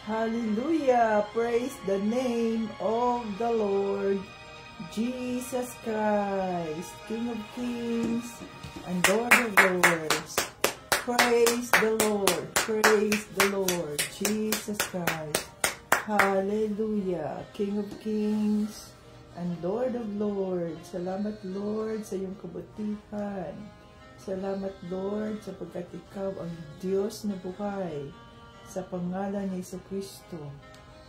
Hallelujah! Praise the name of the Lord Jesus Christ, King of Kings and Lord of Lords. Praise the Lord, praise the Lord, Jesus Christ. Hallelujah, King of Kings and Lord of Lords. Salamat, Lord, sa iyong kabutihan. Salamat, Lord, sapagkat ikaw ang Diyos na buhay. Sa pangalan ni Jesucristo.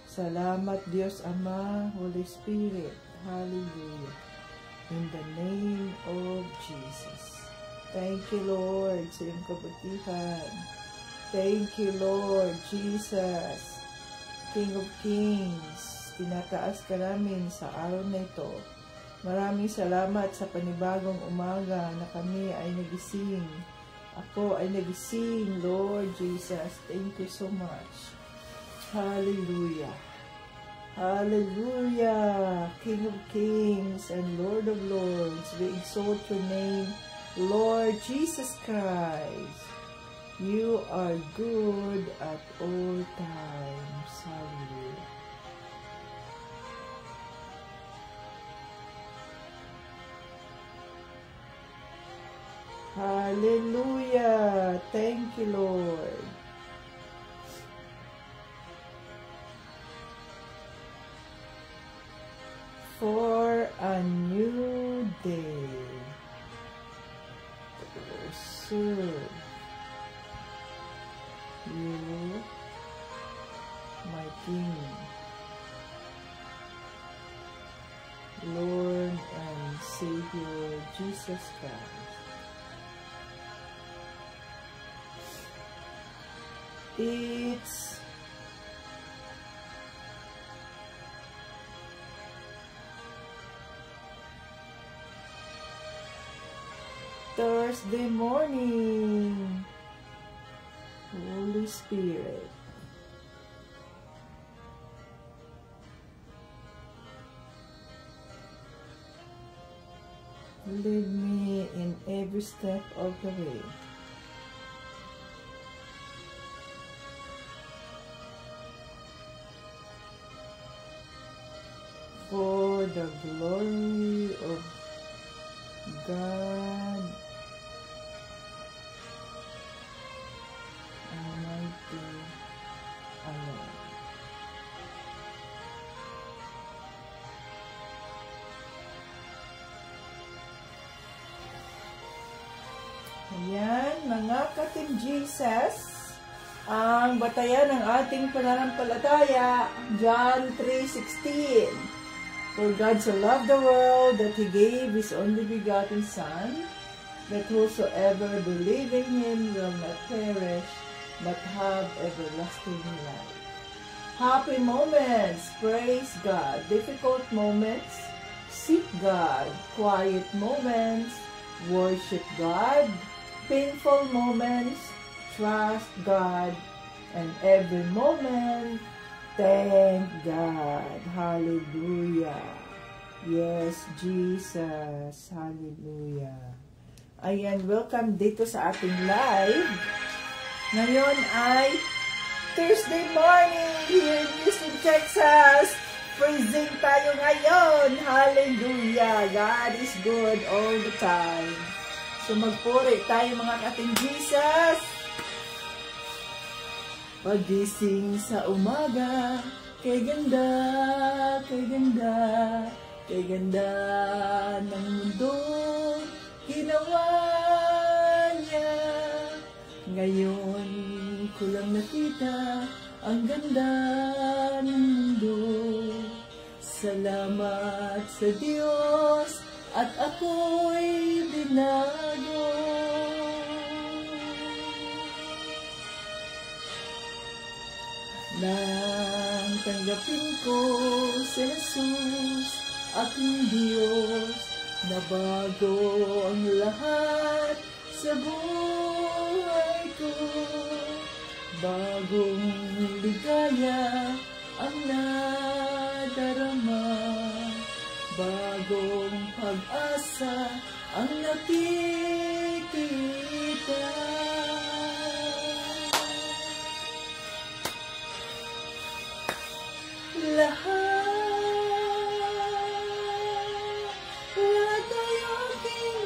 Salamat, Diyos Ama, Holy Spirit. Hallelujah. In the name of Jesus. Thank you, Lord, sa iyong kabutihan. Thank you, Lord Jesus, King of Kings. Tinataas ka namin sa araw na ito. Maraming salamat sa panibagong umaga na kami ay nagising. Ako ay nagising, Lord Jesus. Thank you so much. Hallelujah. Hallelujah. King of Kings and Lord of Lords, we exalt your name, Lord Jesus Christ. You are good at all times. Hallelujah. Hallelujah. Thank you, Lord. For a new day to serve you, my King, Lord and Savior Jesus Christ. It's Thursday morning. Holy Spirit, lead me in every step of the way. For the glory of God Almighty alone. Ayan, mga ka-Team Jesus, ang batayan ng ating pananampalataya, John 3:16. For God so loved the world that He gave His only begotten Son, that whosoever believe in Him will not perish, but have everlasting life. Happy moments, praise God. Difficult moments, seek God. Quiet moments, worship God. Painful moments, trust God. And every moment, thank God. Hallelujah. Yes, Jesus. Hallelujah. Ayan, welcome dito sa ating live. Ngayon ay Thursday morning here in Houston, Texas. Praising tayo ngayon. Hallelujah. God is good all the time. So magpuri tayo mga ka-Team Jesus. Pagising sa umaga, kay ganda, kay ganda, kay ganda ng mundo, ginawa niya. Ngayon ko lang nakita ang ganda ng mundo. Salamat sa Diyos at ako'y binago. Nang tanggapin ko si Jesus, aking Diyos, nabago ang lahat sa buhay ko. Bagong ligaya ang nadarama, bagong pag-asa ang nakikita. lahat ay aking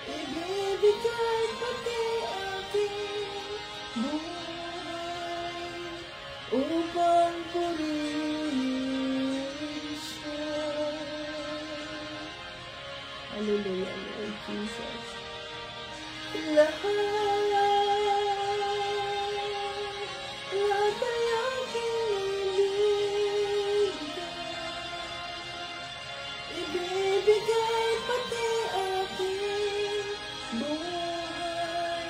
ibibigay pati aking buhay upang purihin siya. Hallelujah, Lord Jesus. Lahat ay aking ibibigay pati aking buhay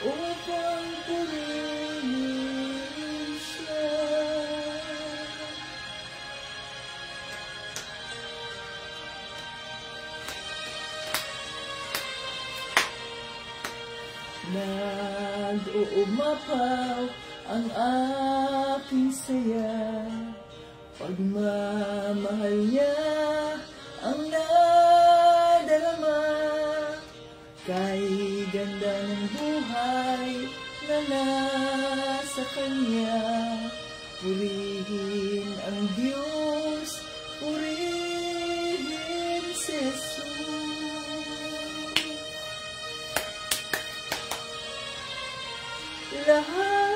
upang purihin siya. Nag-uumapaw ang aking saya, pagmamahal niya ang nadarama. Kay ganda ng buhay na nasa kanya, purihin ang Diyos, purihin si Jesus. Lahat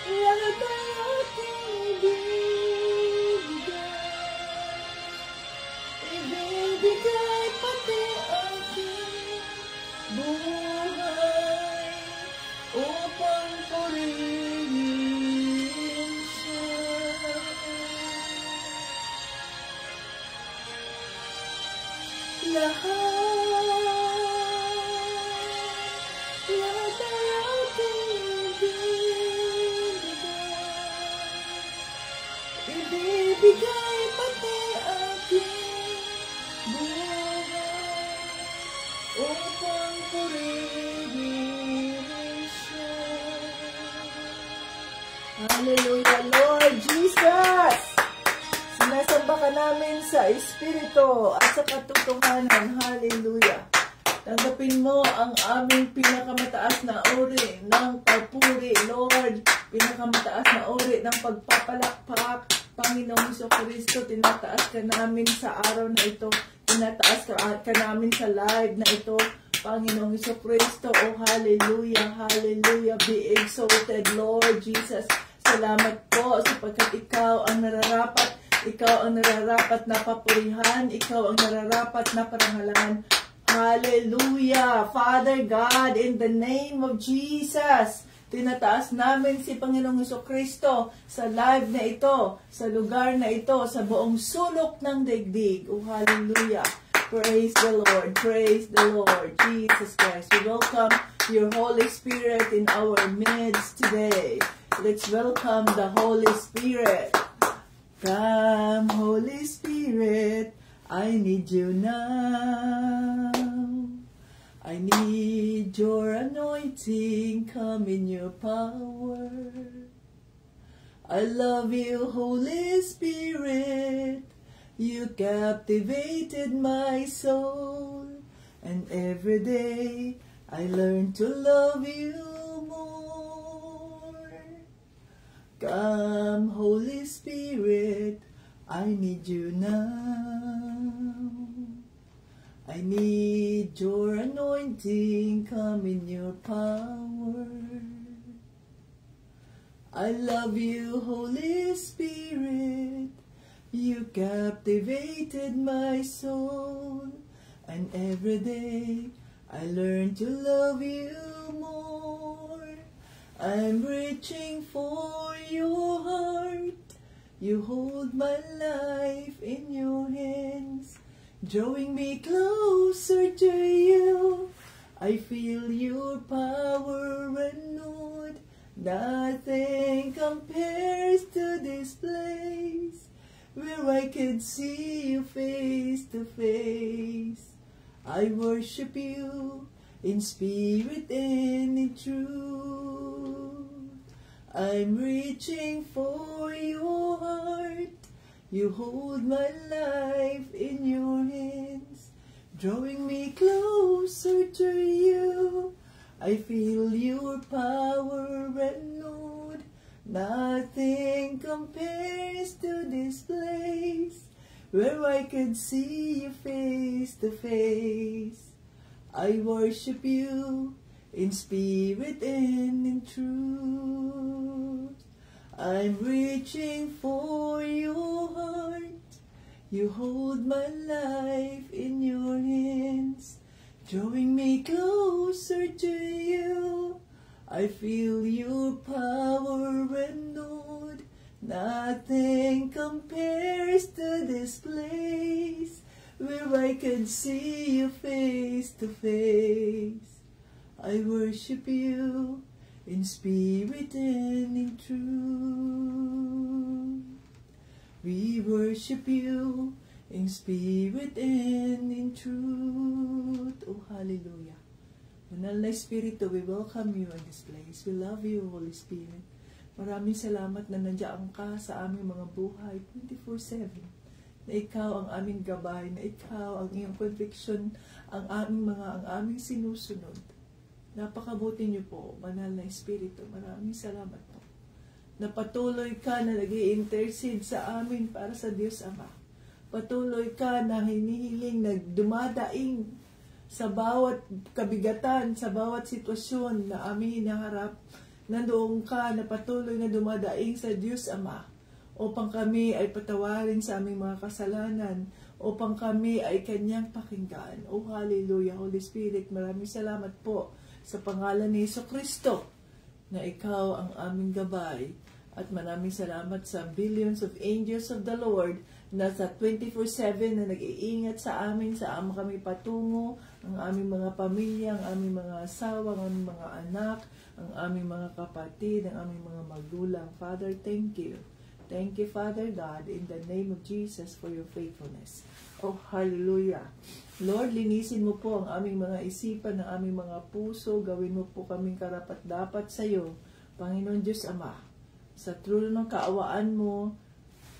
ay aking ibibigay pati aking buhay upang purihin siya. Lahat ay aking ibibigay pati aking buhay upang purihin siya. Hallelujah, Lord Jesus! Sinasamba ka namin sa Espiritu at sa katotohanan. Hallelujah! Tanggapin mo ang aming pinakamataas na uri ng pagpuri, Lord. Pinakamataas na uri ng pagpapalakpak. Panginoong Jesucristo, tinataas ka namin sa araw na ito. Tinataas ka namin sa live na ito. Panginoong Jesucristo, oh hallelujah, hallelujah. Be exalted, Lord Jesus. Salamat po sapagkat ikaw ang nararapat. Ikaw ang nararapat na papurihan. Ikaw ang nararapat na parangalan. Hallelujah! Father God, in the name of Jesus, tinataas namin si Panginoong Jesucristo sa live na ito, sa lugar na ito, sa buong sulok ng daigdig. Oh, hallelujah! Praise the Lord! Praise the Lord! Jesus Christ, we welcome your Holy Spirit in our midst today. Let's welcome the Holy Spirit. Come, Holy Spirit, I need you now. I need your anointing, come in your power. I love you, Holy Spirit. You captivated my soul. And every day I learn to love you more. Come, Holy Spirit, I need you now. I need your anointing, come in your power. I love you, Holy Spirit. You captivated my soul. And every day I learn to love you more. I'm reaching for your heart. You hold my life in your hands, drawing me closer to you. I feel your power renewed. Nothing compares to this place, where I could see you face to face. I worship you in spirit and in truth. I'm reaching for your heart. You hold my life in your hands, drawing me closer to you. I feel your power and Lord, nothing compares to this place where I can see you face to face. I worship you in spirit and in truth. I'm reaching for your heart. You hold my life in your hands, drawing me closer to you. I feel your power and Lord, nothing compares to this place where I can see you face to face. I worship you in spirit and in truth. We worship you in spirit and in truth. Oh, hallelujah. Banal na Espiritu, we welcome you in this place. We love you, Holy Spirit. Maraming salamat na nandiyan ka sa aming mga buhay 24/7. Na ikaw ang aming gabay, na ikaw ang iyong conviction, ang aming sinusunod. Napakabuti niyo po, Banal na Espiritu. Maraming salamat po. Napatuloy ka na nag-i-intercede sa amin para sa Diyos Ama. Patuloy ka na hinihiling na dumadaing sa bawat kabigatan, sa bawat sitwasyon na aming hinaharap. Nandoon ka na patuloy na dumadaing sa Diyos Ama upang kami ay patawarin sa aming mga kasalanan, upang kami ay Kanyang pakinggan. Oh, hallelujah, Holy Spirit, maraming salamat po sa pangalan ni Jesucristo na ikaw ang aming gabay. At maraming salamat sa billions of angels of the Lord na sa 24/7 na nag-iingat sa amin, sa aming kami patungo, ang aming mga pamilya, ang aming mga asawa, ang aming mga anak, ang aming mga kapatid, ang aming mga magulang. Father, thank you. Thank you, Father God, in the name of Jesus for your faithfulness. Oh, hallelujah. Lord, linisin mo po ang aming mga isipan, ang aming mga puso. Gawin mo po kaming karapat-dapat sa iyo, Panginoon Diyos Ama. Sa trono ng kaawaan mo,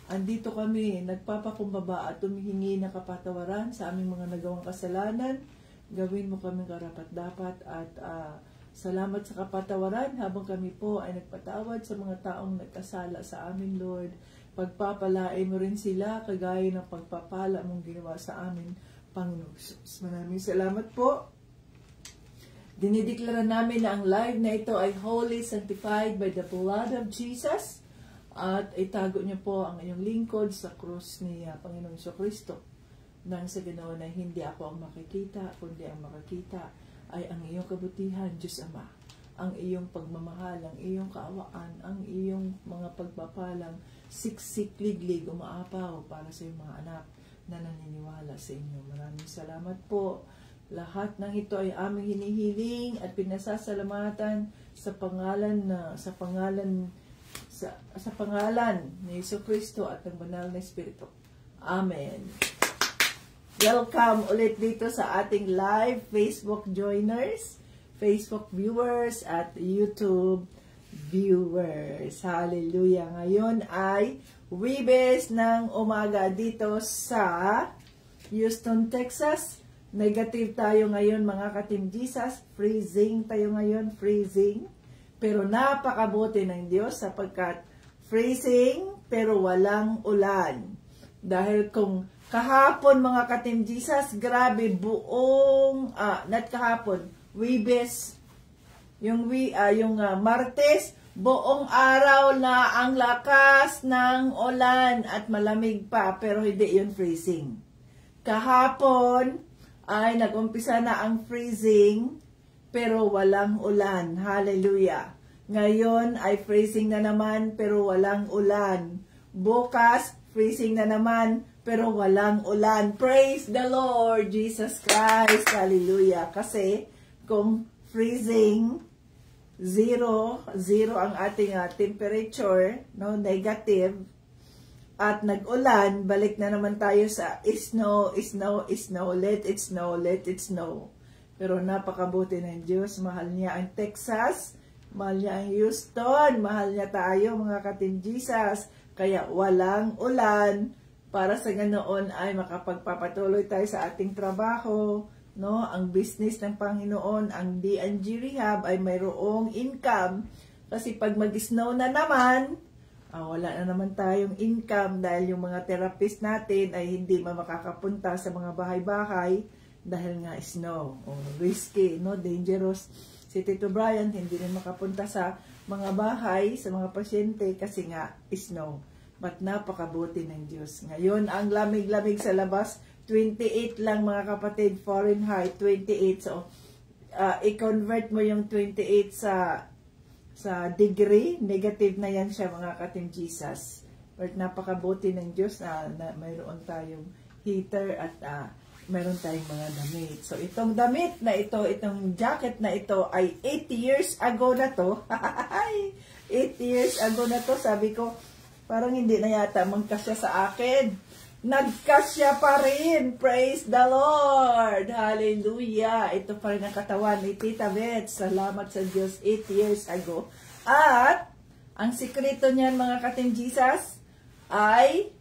andito kami, nagpapakumbaba at humihingi ng kapatawaran sa aming mga nagawang kasalanan. Gawin mo kaming karapat-dapat at salamat sa kapatawaran habang kami po ay nagpatawad sa mga taong nagkasala sa amin, Lord. Pagpapalain mo rin sila kagaya ng pagpapala mong ginawa sa amin, Panginoon Jesus. Maraming salamat po. Dinideklara namin na ang live na ito ay holy, sanctified by the blood of Jesus. At itago niyo po ang inyong lingkod sa krus ni Panginoong Jesucristo. Nang sa ganoon ay hindi ako ang makikita, kundi ang makakita ay ang iyong kabutihan, Diyos Ama. Ang iyong pagmamahal, ang iyong kaawaan, ang iyong mga pagpapalang siksik, liglig, umaapaw para sa iyong mga anak na naniniwala sa inyo. Maraming salamat po. Lahat ng ito ay aming hinihiling at pinasasalamatan sa pangalan ni Jesucristo at ng Banal na Espiritu. Amen. Welcome ulit dito sa ating live Facebook joiners, Facebook viewers at YouTube viewers. Hallelujah. Ngayon ay Huwebes ng umaga dito sa Houston, Texas. Negative tayo ngayon mga ka-Team Jesus. Freezing tayo ngayon. Freezing. Pero napakabuti ng Diyos sapagkat freezing pero walang ulan. Dahil kung kahapon mga ka-Team Jesus, grabe buong, not kahapon, Huwebes, yung Martes, buong araw na ang lakas ng ulan at malamig pa, pero hindi yun freezing. Kahapon ay nag-umpisa na ang freezing, pero walang ulan. Hallelujah. Ngayon ay freezing na naman, pero walang ulan. Bukas, freezing na naman, pero walang ulan. Praise the Lord Jesus Christ. Hallelujah. Kasi kung freezing, zero ang ating temperature, no, negative, at nag-ulan, balik na naman tayo sa snow, let it snow. Pero napakabuti ng Diyos, mahal niya ang Texas, mahal niya ang Houston, mahal niya tayo mga ka-Team Jesus, kaya walang ulan, para sa ganoon ay makapagpapatuloy tayo sa ating trabaho, no? Ang business ng Panginoon, ang D&G Rehab ay mayroong income. Kasi pag mag-snow na naman, wala na naman tayong income dahil yung mga therapist natin ay hindi makakapunta sa mga bahay-bahay dahil nga snow. Risky, no? Dangerous. Si Tito Brian hindi rin makapunta sa mga bahay, sa mga pasyente kasi nga snow. But napakabuti ng Diyos. Ngayon, ang lamig-lamig sa labas, 28 lang mga kapatid, Fahrenheit, 28. So, i-convert mo yung 28 sa degree, negative na yan siya mga katim Jesus. But napakabuti ng Diyos na mayroon tayong heater at mayroon tayong mga damit. So, itong damit na ito, itong jacket na ito ay 8 years ago na to. 8 years ago na to, sabi ko, parang hindi na yata magkasya sa akin. Nagkasya pa rin. Praise the Lord. Hallelujah. Ito pa rin ang katawan ni Tita Beth. Salamat sa Diyos 8 years ago. At, ang sikreto niyan mga katim Jesus ay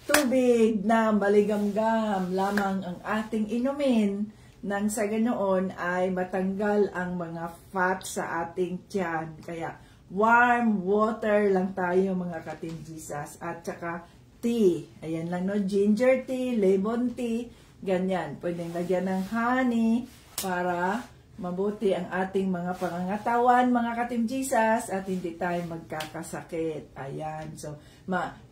tubig na maligamgam lamang ang ating inumin nang sa ganoon ay matanggal ang mga fat sa ating tiyan. Kaya, warm water lang tayo mga katim Jesus. At saka, tea. Ayan lang, no? Ginger tea, lemon tea, ganyan. Pwedeng lagyan ng honey para mabuti ang ating mga pangangatawan, mga katim Jesus, at hindi tayo magkakasakit. Ayan. So,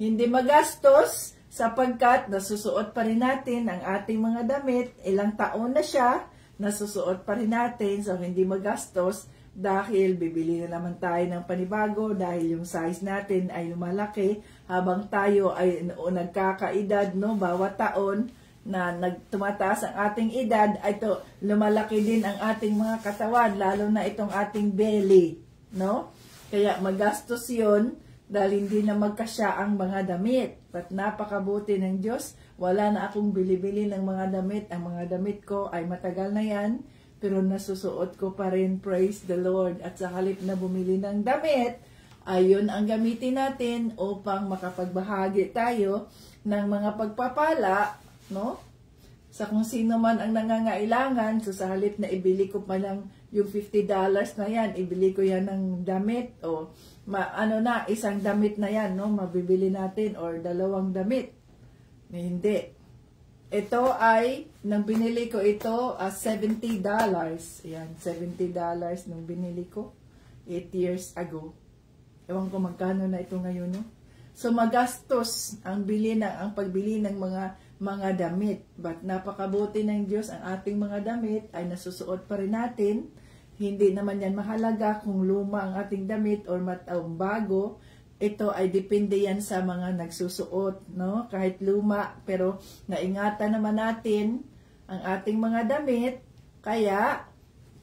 hindi magastos sapagkat nasusuot pa rin natin ang ating mga damit. Ilang taon na siya, nasusuot pa rin natin. So, hindi magastos dahil bibili na naman tayo ng panibago dahil yung size natin ay lumalaki habang tayo ay nagkakaedad, no? Bawat taon na tumataas ang ating edad, ay to lumalaki din ang ating mga katawan, lalo na itong ating belly, no? Kaya magastos yun dahil hindi na magkasya ang mga damit. But napakabuti ng Diyos, wala na akong bili-bili ng mga damit. Ang mga damit ko ay matagal na yan, pero nasusuot ko pa rin, praise the Lord. At sa halip na bumili ng damit, ayun ang gamitin natin upang makapagbahagi tayo ng mga pagpapala, no? Sa kung sino man ang nangangailangan, so sa halip na ibili ko pa lang yung $50 na yan, ibili ko yan ng damit, o isang damit na yan, no? Mabibili natin, or 2 damit. Hindi. Ito ay, nang binili ko ito, $70. Ayan, $70 nung binili ko, 8 years ago. Ewan ko magkano na ito ngayon, no? So, magastos ang pagbili ng mga damit. But napakabuti ng Diyos, ang ating mga damit ay nasusuot pa rin natin. Hindi naman yan mahalaga kung luma ang ating damit or bago. Ito ay depende yan sa mga nagsusuot, no? Kahit luma, pero naingatan naman natin ang ating mga damit, kaya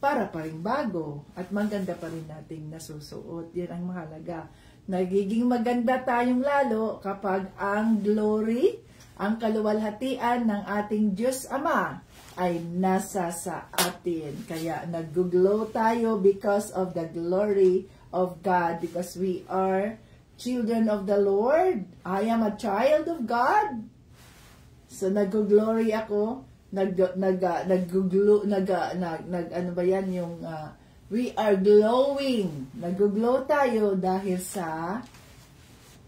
para pa rin bago at maganda pa rin nating nasusuot. Yan ang mahalaga. Nagiging maganda tayong lalo kapag ang glory, ang kaluwalhatian ng ating Diyos Ama ay nasa sa atin. Kaya nag-glow tayo because of the glory of God, because we are children of the Lord. I am a child of God. So nag-glory ako, we are glowing. Nag-glow tayo dahil sa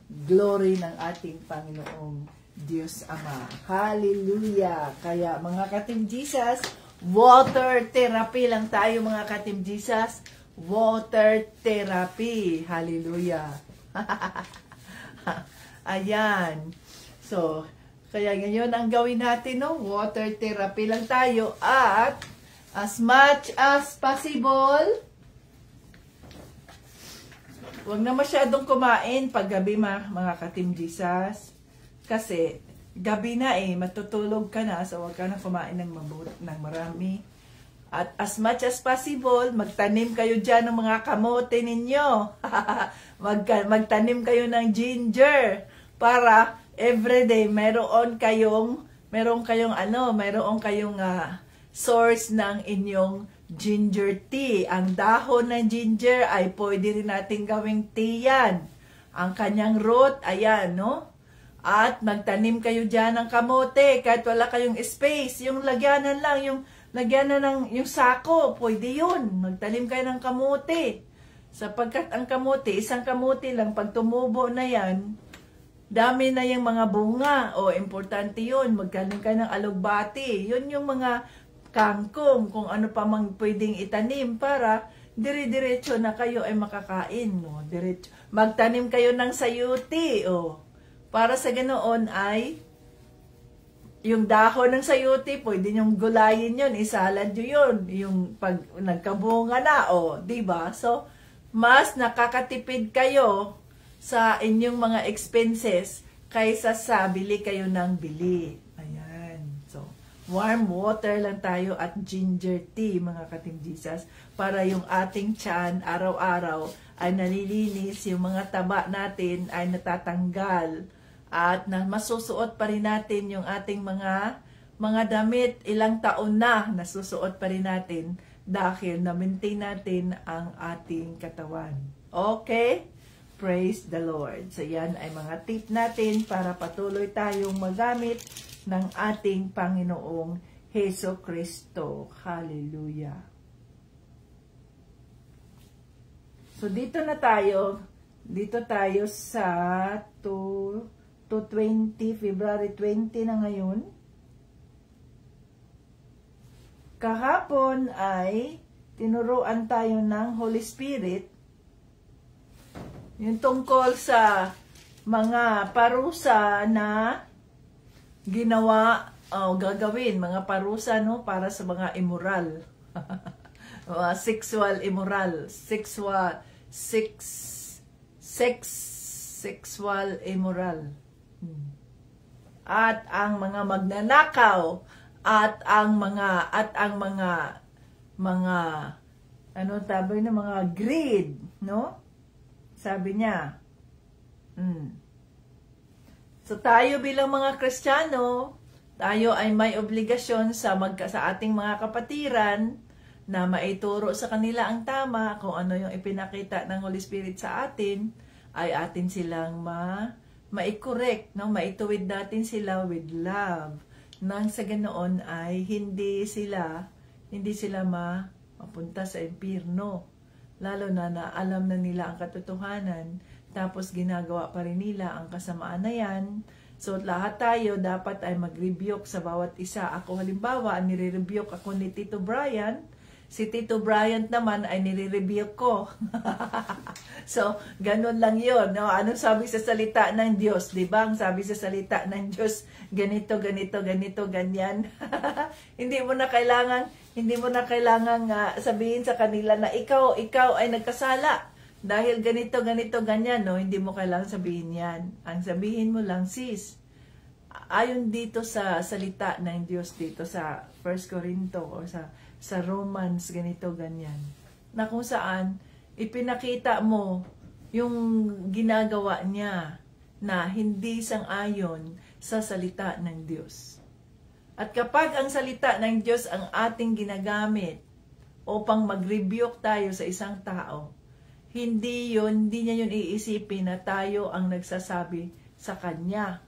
glory ng ating Panginoong Diyos Ama. Hallelujah. Kaya mga katim Jesus, water therapy lang tayo mga katim Jesus. Water therapy. Hallelujah. Ayan. So, kaya ngayon ang gawin natin, no? Water therapy lang tayo at as much as possible, huwag na masyadong kumain pag gabi mga katim Jesus. Kasi gabi na matutulog ka na, so huwag ka na kumain ng marami. At as much as possible, magtanim kayo dyan ng mga kamote ninyo. Magtanim kayo ng ginger para everyday meron kayong source ng inyong ginger tea. Ang dahon ng ginger ay pwede rin natin gawing tea yan. Ang kanyang root, ayan, no? At magtanim kayo dyan ng kamote kahit wala kayong space. Yung lagyanan lang, yung lagyan na ng yung sako, pwede yun. Magtanim kayo ng kamuti. Sapagkat ang kamuti, isang kamuti lang, pag tumubo na yan, dami na yung mga bunga. O, importante yun. Magtanim kayo ng alugbati. Yun yung mga kangkong, kung ano pa mang pwedeng itanim para dire-diretso na kayo ay makakain. No? Diretso. Magtanim kayo ng sayuti. O, para sa ganoon ay yung dahon ng sayuti, pwede nyong gulayin yun, isalad nyo yun, yung pag nagkabunga na, o, diba? So, mas nakakatipid kayo sa inyong mga expenses kaysa sa bili kayo ng bili. Ayan. So, warm water lang tayo at ginger tea, mga ka-Team Jesus, para yung ating tiyan araw-araw ay nalilinis, yung mga taba natin ay natatanggal, at na masusuot pa rin natin yung ating mga damit, ilang taon na nasusuot pa rin natin dahil na-maintain natin ang ating katawan. Okay? Praise the Lord. So yan ay mga tip natin para patuloy tayong magamit ng ating Panginoong Heso Kristo. Hallelujah. So dito na tayo. Dito tayo sa 20, February 20 na ngayon. Kahapon ay tinuruan tayo ng Holy Spirit yung tungkol sa mga parusa na ginawa o gagawin, mga parusa no para sa mga immoral. Sexual immoral, sexual immoral. At ang mga magnanakaw at ang mga ano tabi na mga greed, no? Sabi niya. So tayo bilang mga Kristiyano, tayo ay may obligasyon sa ating mga kapatiran na maituro sa kanila ang tama, kung ano yung ipinakita ng Holy Spirit sa atin, ay atin silang mai-correct, no? Maituwid natin sila with love. Nang sa ganoon ay hindi sila mapunta sa impyerno. Lalo na alam na nila ang katotohanan, tapos ginagawa pa rin nila ang kasamaan na yan. So lahat tayo dapat ay mag-rebuke sa bawat isa. Ako halimbawa, nire-rebuke ako ni Tito Brian. Si Tito Bryant naman ay nire-rebuke ko. So, ganun lang yun. No? Anong sabi sa salita ng Diyos? Diba? Ang sabi sa salita ng Diyos, ganito, ganyan. Hindi mo na kailangan sabihin sa kanila na ikaw ay nagkasala. Dahil ganito, ganyan. No? Hindi mo kailangan sabihin yan. Ang sabihin mo lang, sis, ayon dito sa salita ng Diyos dito sa 1 Corinto o sa Romans, ganito, ganyan. Na kung saan, ipinakita mo yung ginagawa niya na hindi sang-ayon sa salita ng Diyos. At kapag ang salita ng Diyos ang ating ginagamit upang mag-rebuke tayo sa isang tao, hindi niya yun iisipin na tayo ang nagsasabi sa kanya.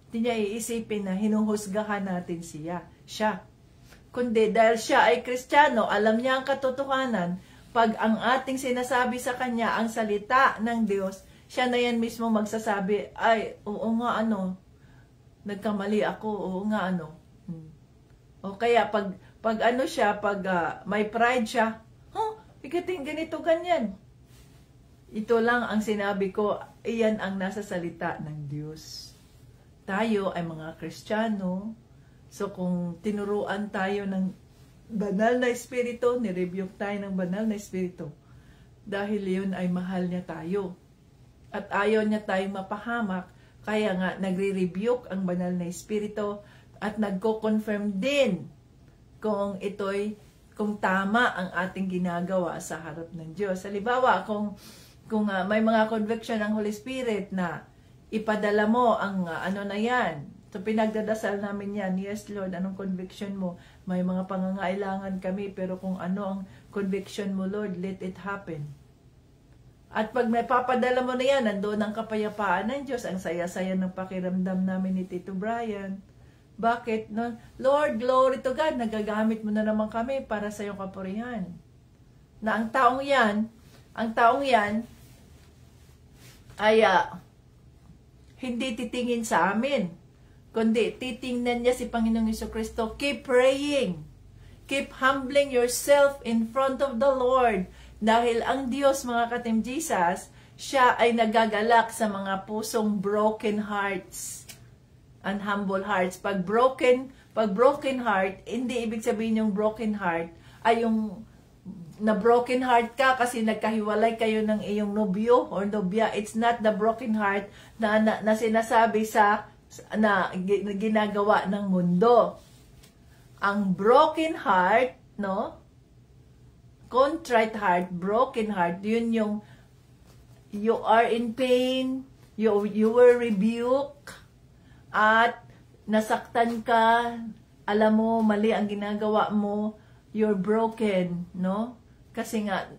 Hindi niya iisipin na hinuhusgahan natin siya. Kundi dahil siya ay Kristiyano, alam niya ang katotohanan, pag ang ating sinasabi sa kanya ang salita ng Diyos, siya na yan mismo magsasabi, ay, oo nga nagkamali ako, oo nga O kaya pag may pride siya, ikating ganito, ganyan. Ito lang ang sinabi ko, iyan ang nasa salita ng Diyos. Tayo ay mga Kristiyano. So kung tinuruan tayo ng banal na espiritu, nirebuke tayo ng banal na espiritu, dahil yun ay mahal niya tayo. At ayaw niya tayong mapahamak, kaya nga nagre-rebuke ang banal na espiritu at nagko-confirm din kung tama ang ating ginagawa sa harap ng Diyos. Halimbawa, kung may mga conviction ng Holy Spirit na ipadala mo ang na yan. So, pinagdadasal namin yan. Yes, Lord, anong conviction mo? May mga pangangailangan kami, pero kung ano ang conviction mo, Lord, let it happen. At pag may papadala mo na yan, nandoon ang kapayapaan ng Diyos. Ang saya-saya ng pakiramdam namin ni Tito Brian. Bakit? No? Lord, glory to God, nagagamit mo na naman kami para sa iyong kapurihan. Na ang taong yan ay hindi titingin sa amin, kundi titingnan niya si Panginoong Jesucristo. Keep praying. Keep humbling yourself in front of the Lord. Dahil ang Diyos, mga ka-Team Jesus, siya ay nagagalak sa mga pusong broken hearts and humble hearts. Pag broken heart, hindi ibig sabihin yung broken heart ay yung na broken heart ka kasi nagkahiwalay kayo ng iyong nobyo or nobya. It's not the broken heart na sinasabi na ginagawa ng mundo. Ang broken heart, no? Contrite heart, broken heart, yun yung you are in pain, you were rebuked, at nasaktan ka, alam mo, mali ang ginagawa mo, you're broken, no? Kasi nga,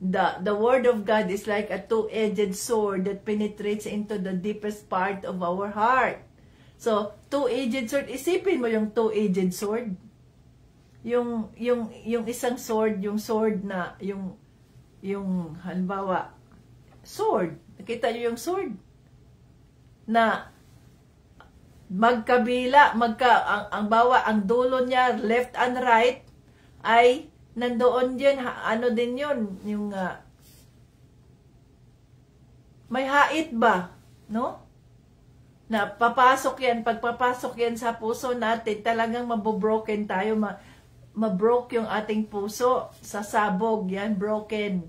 the word of God is like a two-edged sword that penetrates into the deepest part of our heart. So, two-edged sword, isipin mo yung two-edged sword. Yung isang sword, yung sword na, yung halimbawa, sword. Nakita nyo yung sword? Na, magkabila, ang dulo niya, left and right, ay nandoon din, ano din yun, yung may hait ba, no? Na papasok yan, pagpapasok yan sa puso natin, talagang mabobroken tayo, mabroke yung ating puso, sasabog yan, broken.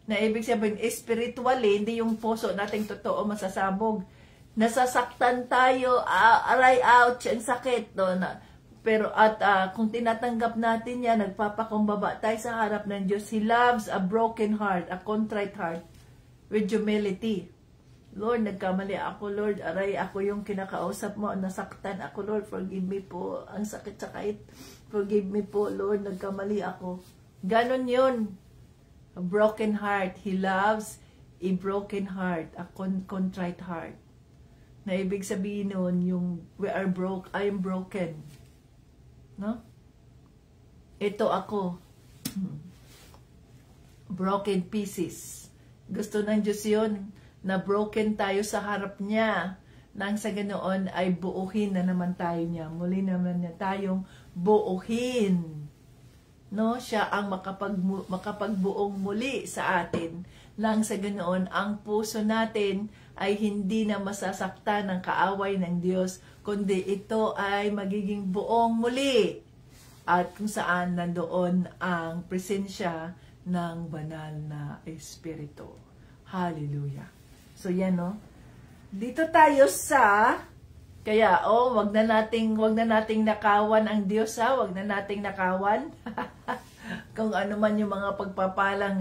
Na ibig sabihin, spiritually, hindi yung puso nating totoo masasabog. Nasasaktan tayo, aray, ouch, ang sakit, no? Pero kung tinatanggap natin yan, nagpapakumbaba tayo sa harap ng Diyos. He loves a broken heart, a contrite heart, with humility. Lord, nagkamali ako, Lord, aray, ako yung kinakausap mo, nasaktan ako, Lord, forgive me po, ang sakit-sakit, forgive me po, Lord, nagkamali ako. Ganon yun, a broken heart. He loves a broken heart, a contrite heart. Na ibig sabihin nun, yung I am broken. No? Ito ako. Broken pieces. Gusto ng Diyos yun, na broken tayo sa harap niya. Nang sa ganoon ay buuhin na naman tayo niya. Muli naman niya tayong buuhin. No? Siya ang makapagbuong muli sa atin. Nang sa ganoon, ang puso natin ay hindi na masasaktan ng kaaway ng Diyos, kundi ito ay magiging buong muli. At kung saan nandoon ang presensya ng banal na Espiritu. Hallelujah. So yan, no? Dito tayo sa, kaya, wag na nating nakawan ang Diyos, ha? Wag na nating nakawan. Kung ano man yung mga pagpapalang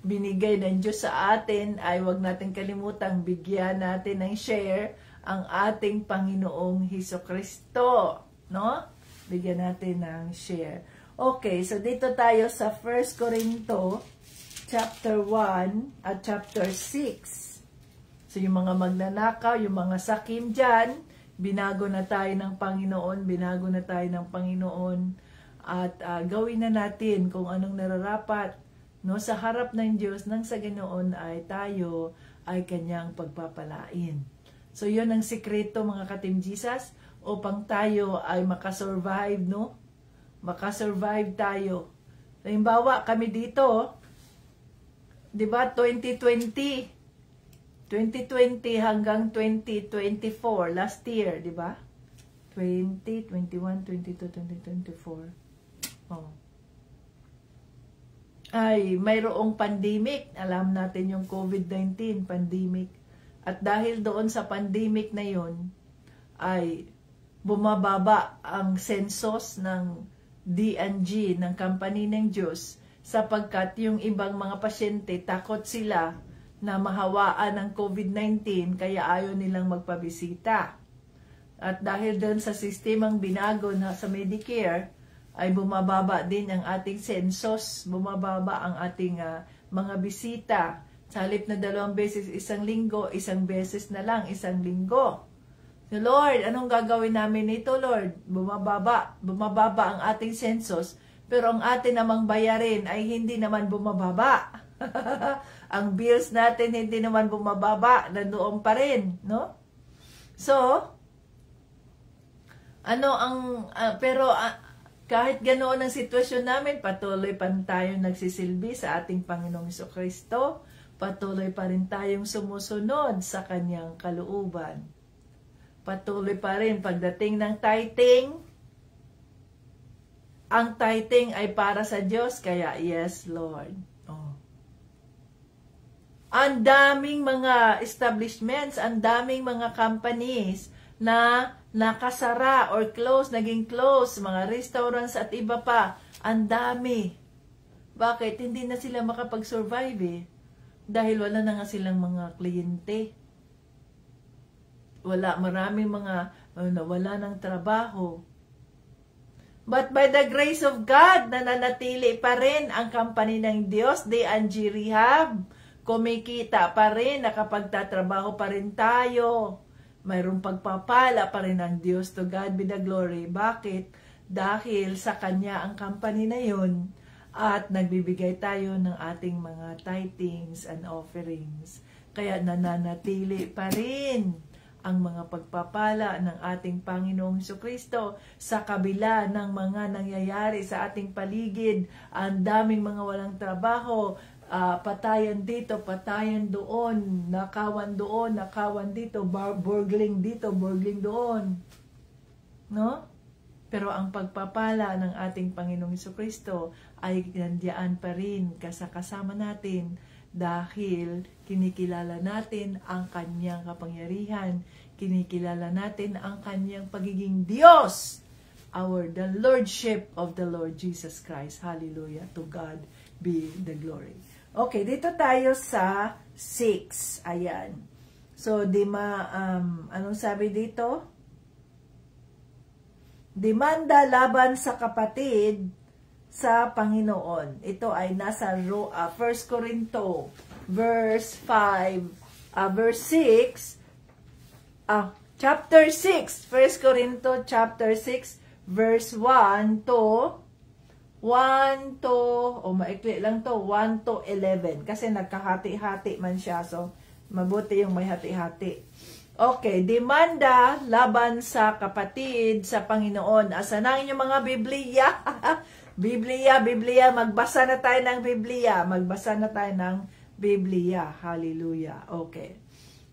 binigay ng Diyos sa atin, ay wag natin kalimutang bigyan natin ng share ang ating Panginoong Hesukristo, no? Bigyan natin ng share. Okay, so dito tayo sa 1 Corinto chapter 1 at chapter 6. So yung mga magnanakaw, yung mga sakim dyan, binago na tayo ng Panginoon, at gawin na natin kung anong nararapat, no, sa harap ng Diyos, nang sa ganoon ay tayo ay kanyang pagpapalain. So yun ang sikreto, mga ka-Team Jesus, upang tayo ay makasurvive, no? Makasurvive tayo. Halimbawa, kami dito, di ba, 2020 hanggang 2024, last year, di ba? 20, 21, 22, 2024. Oh. Ay, mayroong pandemic. Alam natin yung COVID-19 pandemic. At dahil doon sa pandemic na yun, ay bumababa ang census ng D&G, ng company ng Diyos, sapagkat yung ibang mga pasyente, takot sila na mahawaan ng COVID-19, kaya ayaw nilang magpabisita. At dahil doon sa sistemang binago na sa Medicare, ay bumababa din ang ating census, bumababa ang ating mga bisita. Sa halip na 2 beses isang linggo, isang beses na lang isang linggo. Lord, anong gagawin namin nito, Lord? Bumababa ang ating census, pero ang atin namang bayarin ay hindi naman bumababa. Ang bills natin hindi naman bumababa, nandoon pa rin, no? So, kahit ganoon ang sitwasyon namin, patuloy pa rin tayong nagsisilbi sa ating Panginoong Jesucristo, patuloy pa rin tayong sumusunod sa Kanyang kalooban. Patuloy pa rin pagdating ng tithing. Ang tithing ay para sa Diyos, kaya yes, Lord. Oh. Ang daming mga establishments, ang daming mga companies na nakasara or close, naging close, mga restaurants at iba pa. Ang dami. Bakit? Hindi na sila makapag-survive eh. Dahil wala na nga silang mga kliyente. Maraming mga wala ng trabaho. But by the grace of God, nananatili pa rin ang company ng Diyos, D&G Rehab. Kumikita pa rin, nakapagtatrabaho pa rin tayo. Mayroong pagpapala pa rin ang Diyos. To God be the glory. Bakit? Dahil sa Kanya ang company na yun at nagbibigay tayo ng ating mga tithings and offerings. Kaya nananatili pa rin ang mga pagpapala ng ating Panginoong Jesucristo sa kabila ng mga nangyayari sa ating paligid. Ang daming mga walang trabaho, patayan dito, patayan doon, nakawan dito, burgling dito, burgling doon. No? Pero ang pagpapala ng ating Panginoong Jesucristo ay nandiyan pa rin kasama natin dahil kinikilala natin ang Kanyang kapangyarihan, kinikilala natin ang Kanyang pagiging Diyos, the Lordship of the Lord Jesus Christ. Hallelujah. To God be the glory. Okay, dito tayo sa 6. Ayan. So, anong sabi dito? Demanda laban sa kapatid sa Panginoon. Ito ay nasa 1 Corinto verse 6, chapter 6, 1 Corinto chapter 6 verse 1 to maikli lang to, 1 to 11 kasi nagkahati-hati man siya, so mabuti yung may hati-hati. Okay, demanda laban sa kapatid sa Panginoon. Asa na inyong mga Biblia? Biblia, magbasa na tayo ng Biblia. Hallelujah. Okay.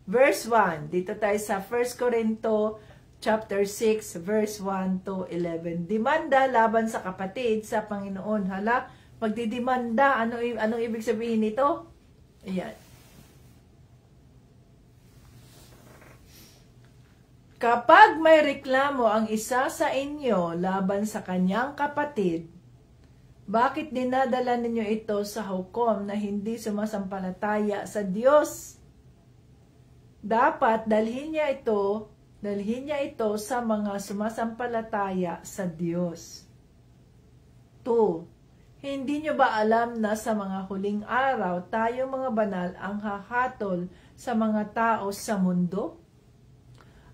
Verse 1, dito tayo sa 1 Corinto chapter 6, verse 1 to 11. Demanda laban sa kapatid sa Panginoon. Hala, magdidemanda, anong ibig sabihin nito? Ayan. Kapag may reklamo ang isa sa inyo laban sa kanyang kapatid, bakit dinadala ninyo ito sa hukom na hindi sumasampalataya sa Diyos? Dapat dalhin niya ito sa mga sumasampalataya sa Diyos. 2. Hindi nyo ba alam na sa mga huling araw, tayo mga banal ang hahatol sa mga tao sa mundo?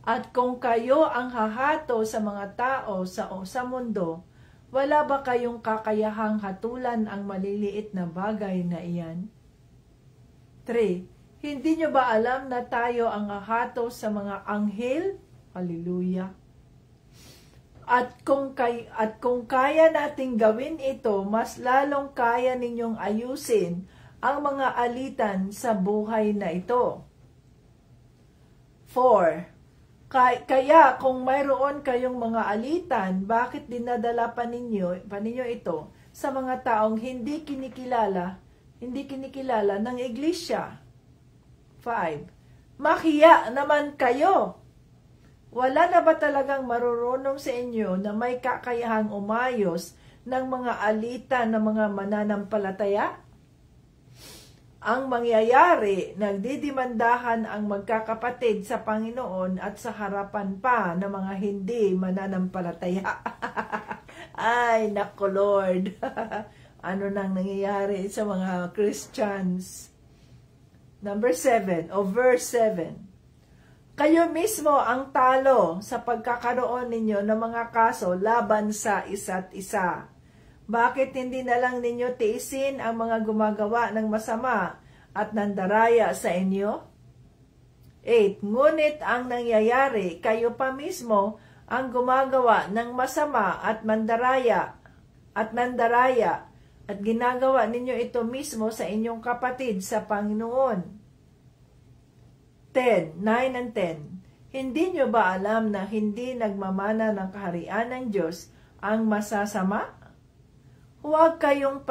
At kung kayo ang hahato sa mga tao sa mundo, wala ba kayong kakayahang hatulan ang maliliit na bagay na iyan? 3. Hindi nyo ba alam na tayo ang hahato sa mga anghel? Hallelujah. At kung kaya nating gawin ito, mas lalong kaya ninyong ayusin ang mga alitan sa buhay na ito. 4. Kaya kung mayroon kayong mga alitan, bakit dinadala pa ninyo ito sa mga taong hindi kinikilala ng iglesia? 5. Mahiya naman kayo. Wala na ba talagang marurunong sa inyo na may kakayahang umayos ng mga alitan ng mga mananampalataya? Ang mangyayari, nagdidimandahan ang magkakapatid sa Panginoon at sa harapan pa ng mga hindi mananampalataya. Ay, nako Lord. Ano nang nangyayari sa mga Christians? Number 7, verse 7. Kayo mismo ang talo sa pagkakaroon ninyo ng mga kaso laban sa isa't isa. Bakit hindi na lang ninyo tiisin ang mga gumagawa ng masama at nandaraya sa inyo? 8. Ngunit ang nangyayari, kayo pa mismo ang gumagawa ng masama at nandaraya at ginagawa ninyo ito mismo sa inyong kapatid sa Panginoon. 9 and 10. Hindi nyo ba alam na hindi nagmamana ng kaharian ng Diyos ang masasama? Huwag kayong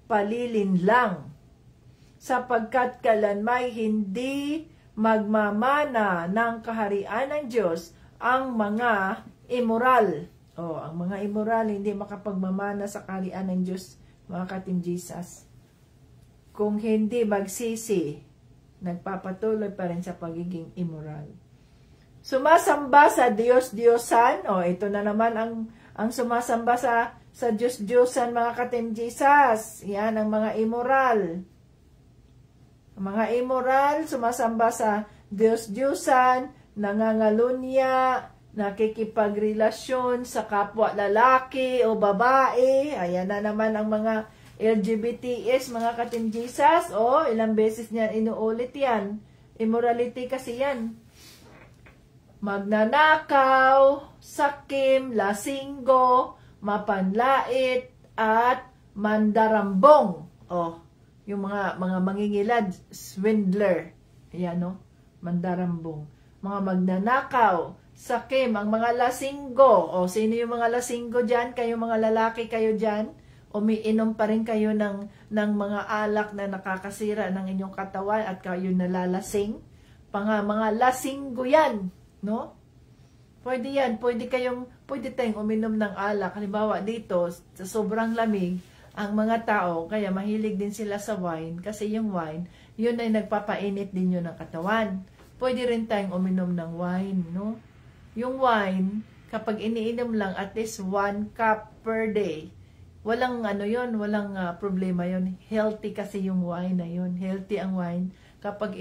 palilinlang, sapagkat kailanmay hindi magmamana ng kaharian ng Diyos ang mga immoral. Ang mga immoral hindi makapagmamana sa kaharian ng Diyos, mga ka-Team Jesus. Kung hindi magsisi, nagpapatuloy pa rin sa pagiging immoral. Sumasamba sa Diyos-Diyosan. Ito na naman ang sumasamba sa Diyos-Diyosan, mga ka-Team Jesus. Yan ang mga immoral. Ang mga immoral, sumasamba sa Diyos-Diyosan, nangangalunya, nakikipagrelasyon sa kapwa lalaki o babae. Ayan na naman ang mga LGBTs, mga ka-Team Jesus. Ilang beses niyan inuulit yan. Immorality kasi yan. Magnanakaw, sakim, lasinggo, mapanlait, at mandarambong. Yung mga mangingilad, swindler. Ayan, mandarambong. Mga magnanakaw, sakim, ang mga lasinggo. Sino yung mga lasinggo dyan? Kayo mga lalaki kayo dyan? Umiinom pa rin kayo ng mga alak na nakakasira ng inyong katawan at kayo nalalasing. Mga lasinggo yan, no? Pwede yan, pwede tayong uminom ng alak. Halimbawa dito, sa sobrang lamig, ang mga tao, kaya mahilig din sila sa wine, kasi yung wine, yun ay nagpapainit din yun ng katawan. Pwede rin tayong uminom ng wine, no? Yung wine, kapag iniinom lang at least 1 cup per day, walang walang problema yon. Healthy kasi yung wine na yun. Healthy ang wine kapag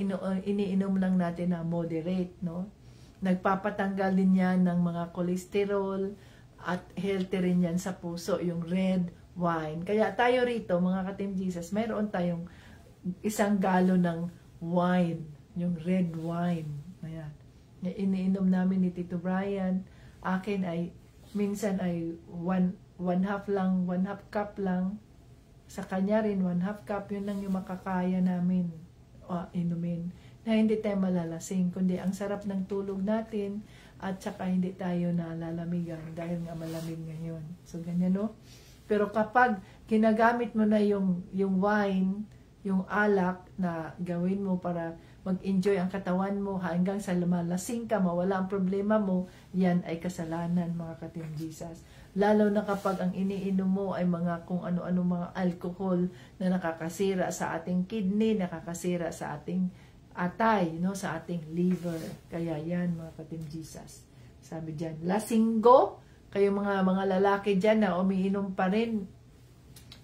iniinom lang natin na moderate, no? Nagpapatanggal din yan ng mga cholesterol at healthy rin yan sa puso, yung red wine. Kaya tayo rito, mga ka-Team Jesus, mayroon tayong 1 galon ng wine, yung red wine. Ayan. Iniinom namin ni Tito Brian. Akin ay, minsan ay 1/2 lang, 1/2 cup lang. Sa kanya rin, 1/2 cup, yun lang yung makakaya namin inumin. Na hindi tayo malalasing, kundi ang sarap ng tulog natin at saka hindi tayo nalalamigan dahil nga malamig ngayon. So, ganyan, no? Pero kapag ginagamit mo na yung wine, yung alak na gawin mo para mag-enjoy ang katawan mo hanggang sa lumalasing ka, mawala ang problema mo, yan ay kasalanan, mga ka-Team Jesus. Lalo na kapag ang iniinom mo ay mga kung ano-ano mga alcohol na nakakasira sa ating kidney, nakakasira sa ating atay, no, sa ating liver. Kaya yan, mga ka-Team Jesus. Sabi dyan, lasinggo, kayo mga lalaki dyan na umiinom pa rin,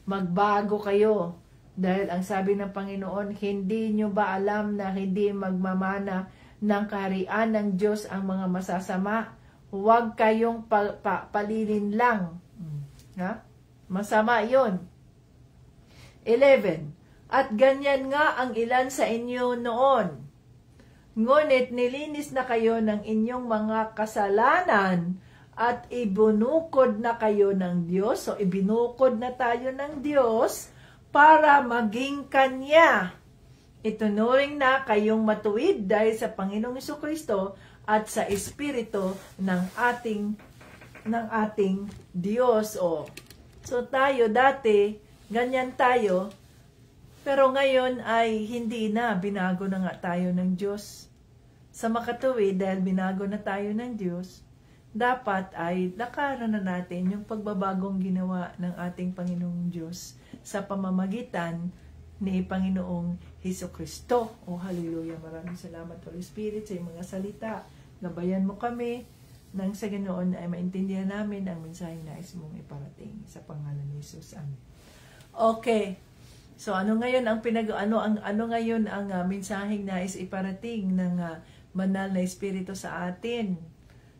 magbago kayo. Dahil ang sabi ng Panginoon, hindi nyo ba alam na hindi magmamana ng kaharian ng Diyos ang mga masasama? Huwag kayong palilin lang. Masama yon. 11. At ganyan nga ang ilan sa inyo noon. Ngunit nilinis na kayo ng inyong mga kasalanan at ibinukod na kayo ng Diyos. So, ibinukod na tayo ng Diyos para maging Kanya. Itunuring na kayong matuwid dahil sa Panginoong Jesucristo at sa Espiritu ng ating Diyos. So tayo dati, ganyan tayo, pero ngayon ay hindi na, binago na nga tayo ng Diyos. Sa makatuwid, dahil binago na tayo ng Diyos, dapat ay lakaran na natin yung pagbabagong ginawa ng ating Panginoong Diyos sa pamamagitan ni Panginoong Jesucristo. Hallelujah! Maraming salamat, Holy Spirit, sa mga salita. Gabayan mo kami nang sa ganoon ay maintindihan namin ang mensaheng nais mong iparating. Sa pangalan ni Jesus. Amen. Okay. So ano ngayon ang ano ngayon ang mensaheng nais iparating ng banal na Espiritu sa atin?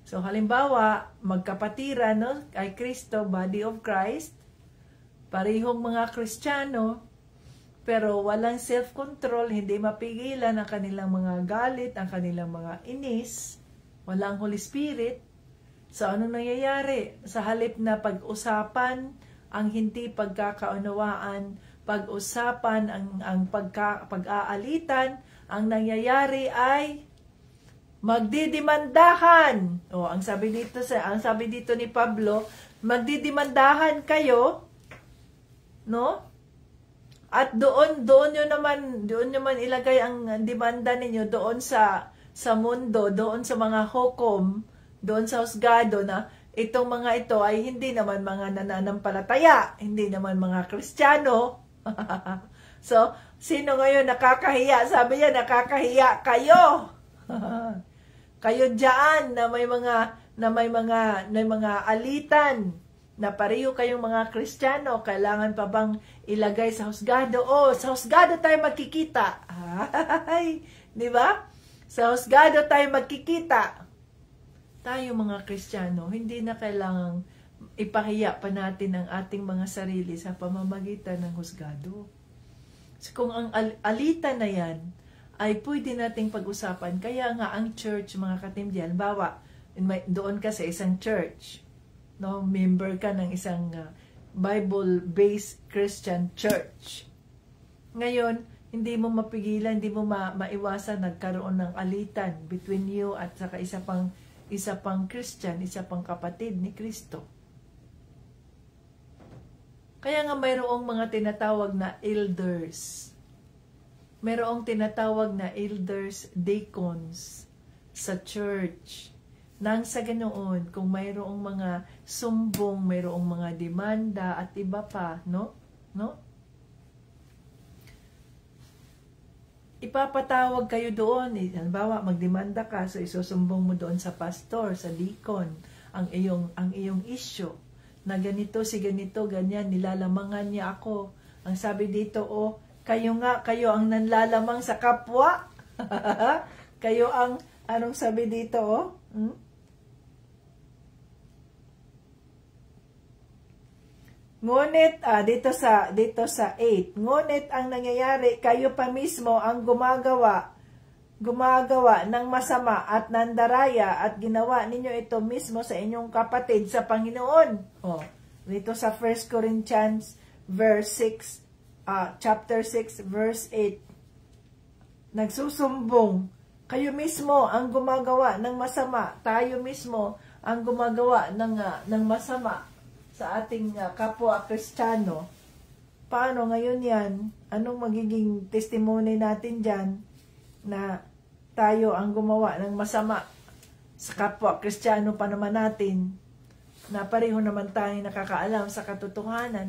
So halimbawa, magkapatiran, no, kay Kristo, body of Christ, parehong mga Kristiyano, pero walang self-control, hindi mapigilan ang kanilang mga galit, ang kanilang mga inis, walang Holy Spirit. So ano nangyayari? Sa halip na pag-usapan ang hindi pagkakaunawaan, pag-usapan ang pag-aalitan, ang nangyayari ay magdidimandahan. Ang sabi dito ni Pablo, magdidimandahan kayo, no? At doon nyo naman ilagay ang demanda ninyo doon sa mundo, doon sa mga hukom, doon sa husgado na itong mga ito ay hindi naman mga nananampalataya, hindi naman mga Kristiyano. So, sino ngayon nakakahiya? Sabi niya, nakakahiya kayo. Kayo diyan na may mga alitan na pareho kayong mga Kristiyano, kailangan pa bang ilagay sa husgado? Sa husgado tayo magkikita. Ay, di ba? Sa husgado tayo magkikita. Tayo mga Kristiyano, hindi na kailangang ipahiya pa natin ang ating mga sarili sa pamamagitan ng husgado. So, kung ang alitan na yan ay pwede nating pag-usapan, kaya nga ang church, mga katimdihan, bawa, doon ka sa isang church, no, member ka ng isang Bible-based Christian church. Ngayon, hindi mo mapigilan, hindi mo maiwasan nagkaroon ng alitan between you at saka isa pang Christian, isa pang kapatid ni Kristo. Kaya nga mayroong mga tinatawag na elders. Mayroong tinatawag na elders, deacons sa church. Nang sa ganoon, kung mayroong mga sumbong, mayroong mga demanda at iba pa, no? Ipapatawag kayo doon. Halimbawa, magdemanda ka, so isusumbong mo doon sa pastor, sa deacon, ang iyong issue. Na ganito, ganyan, nilalamangan niya ako. Ang sabi dito, kayo ang nanlalamang sa kapwa. Kayo ang, anong sabi dito, Ngunit, dito sa 8, ngunit ang nangyayari, kayo pa mismo ang gumagawa ng masama at nandaraya at ginawa ninyo ito mismo sa inyong kapatid sa Panginoon. Dito sa 1 Corinthians chapter 6 verse 8. Nagsusumbong, kayo mismo ang gumagawa ng masama, tayo mismo ang gumagawa ng masama sa ating kapwa Kristiyano. Paano ngayon yan? Anong magiging testimony natin dyan na tayo ang gumawa ng masama sa kapwa Kristiyano pa naman natin, na pareho naman tayo nakakaalam sa katotohanan?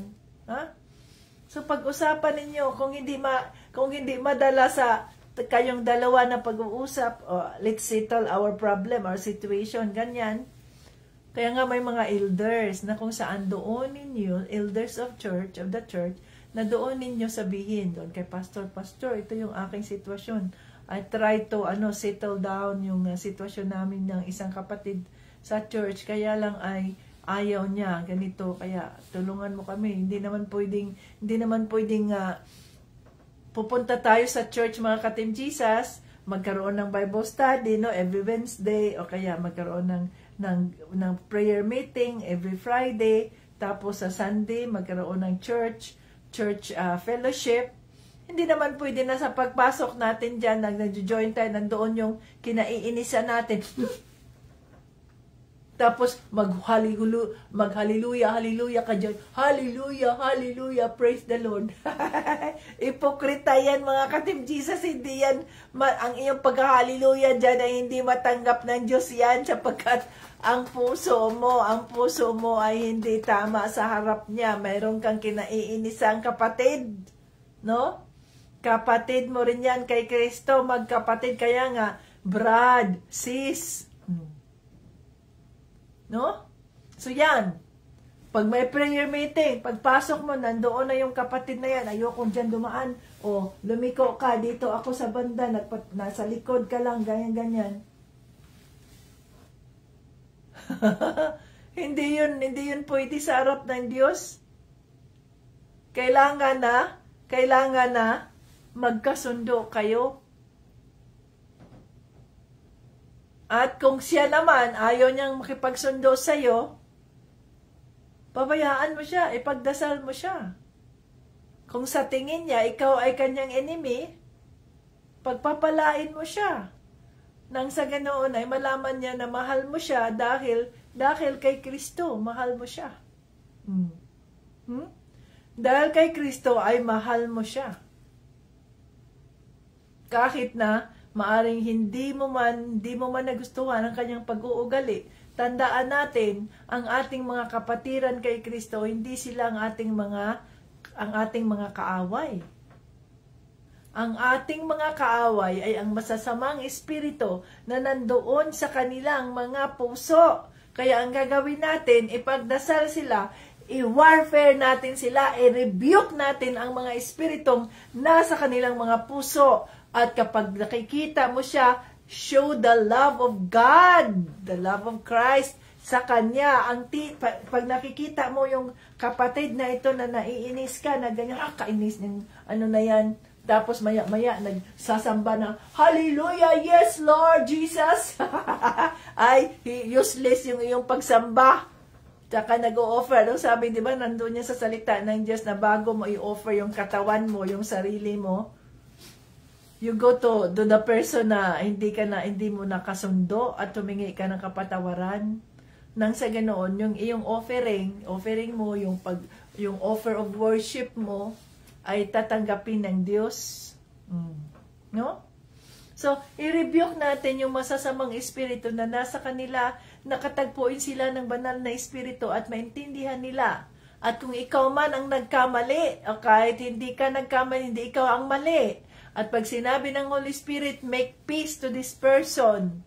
So pag-usapan ninyo, kung hindi madala sa kayong dalawa na pag-uusap, let's settle our problem, our situation, ganyan. Kaya nga may mga elders na kung saan doon ninyo, elders of the church, na doon ninyo sabihin, doon kay pastor, ito yung aking sitwasyon. I try to settle down yung sitwasyon namin ng isang kapatid sa church, kaya lang ay ayaw niya ganito, kaya tulungan mo kami. Hindi naman pwedeng pupunta tayo sa church, mga Katim Jesus, magkaroon ng Bible study, no, every Wednesday, o kaya magkaroon ng prayer meeting every Friday, tapos sa Sunday magkaroon ng church fellowship. Hindi naman pwede na sa pagpasok natin dyan, nag-join tayo, nandoon yung kinaiinisan natin. Tapos mag-hallelujah ka dyan. Hallelujah, praise the Lord. Ipokrita yan, mga Katim Jesus, hindi yan, ang iyong pag-hallelujah dyan ay hindi matanggap ng Diyos yan, sapagkat ang puso mo ay hindi tama sa harap niya. Mayroon kang kinaiinisang kapatid, no? Kapatid mo rin yan kay Kristo, magkapatid. Kaya nga, brad, sis. No? So yan. Pag may prayer meeting, pagpasok mo, nandoon na yung kapatid na yan, ayokong dyan dumaan, o lumiko ka, dito ako sa banda, nasa likod ka lang, ganyan-ganyan. Hindi yun pwede sa harap ng Diyos. Kailangan na magkasundo kayo. At kung siya naman ayaw niyang makipagsundo sa'yo, pabayaan mo siya, ipagdasal mo siya. Kung sa tingin niya, ikaw ay kanyang enemy, pagpapalain mo siya. Nang sa ganoon ay malaman niya na mahal mo siya dahil kay Kristo, mahal mo siya. Dahil kay Kristo ay mahal mo siya. Kahit na maaring hindi mo man nagustuhan ang kanyang pag-uugali, tandaan natin, ang ating mga kapatiran kay Kristo, hindi sila ang ating mga kaaway. Ang ating mga kaaway ay ang masasamang espiritu na nandoon sa kanilang mga puso. Kaya ang gagawin natin, ipagdasal sila, i-warfare natin sila, i-rebuke natin ang mga espiritong nasa kanilang mga puso. At kapag nakikita mo siya, show the love of God, the love of Christ sa Kanya. Pag nakikita mo yung kapatid na ito na naiinis ka, na ganyan, kainis ng ano na yan, tapos maya-maya nagsasamba na, Hallelujah, yes Lord Jesus. Ay, useless yung iyong pagsamba. Tsaka nag-o-offer. Sabi, di ba, nandun niya sa salita ng Diyos na bago mo i-offer yung katawan mo, yung sarili mo, you go to the person na hindi mo nakasundo at tumingi ka ng kapatawaran. Nang sa ganoon, yung iyong offering mo, yung offer of worship mo, ay tatanggapin ng Diyos. No? So, i-rebuke natin yung masasamang espiritu na nasa kanila, nakatagpuin sila ng banal na espiritu at maintindihan nila. At kung ikaw man ang nagkamali, o kahit hindi ka nagkamali, hindi ikaw ang mali. At pag sinabi ng Holy Spirit, make peace to this person.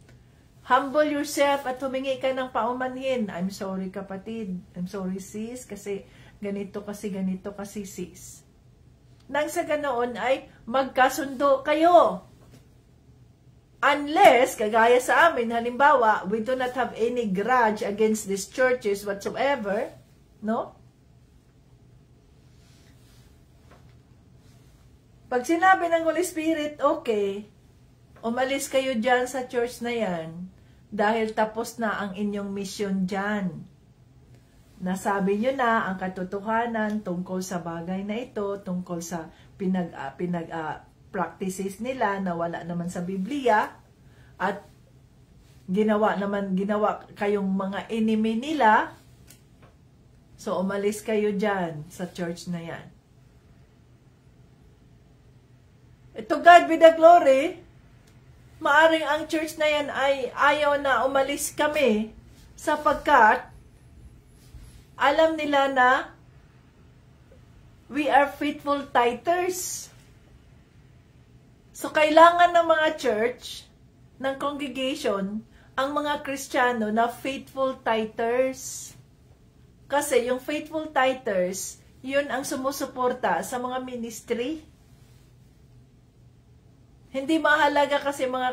Humble yourself at humingi ka ng paumanhin. I'm sorry kapatid, I'm sorry sis, kasi ganito kasi sis. Nang sa ganoon ay magkasundo kayo. Unless, kagaya sa amin, halimbawa, we do not have any grudge against these churches whatsoever, no? Pag sinabi ng Holy Spirit, okay, umalis kayo dyan sa church na yan dahil tapos na ang inyong mission dyan. Nasabi nyo na ang katotohanan tungkol sa bagay na ito, tungkol sa practices nila na wala naman sa Biblia, at ginawa kayong mga enemy nila, so umalis kayo dyan sa church na yan. To God be the glory, maaring ang church na yan ay ayaw na umalis kami sapagkat alam nila na we are faithful tithers. So, kailangan ng mga church, ng congregation, ang mga Kristiyano na faithful tithers. Kasi yung faithful tithers, yun ang sumusuporta sa mga ministry. Hindi mahalaga kasi mga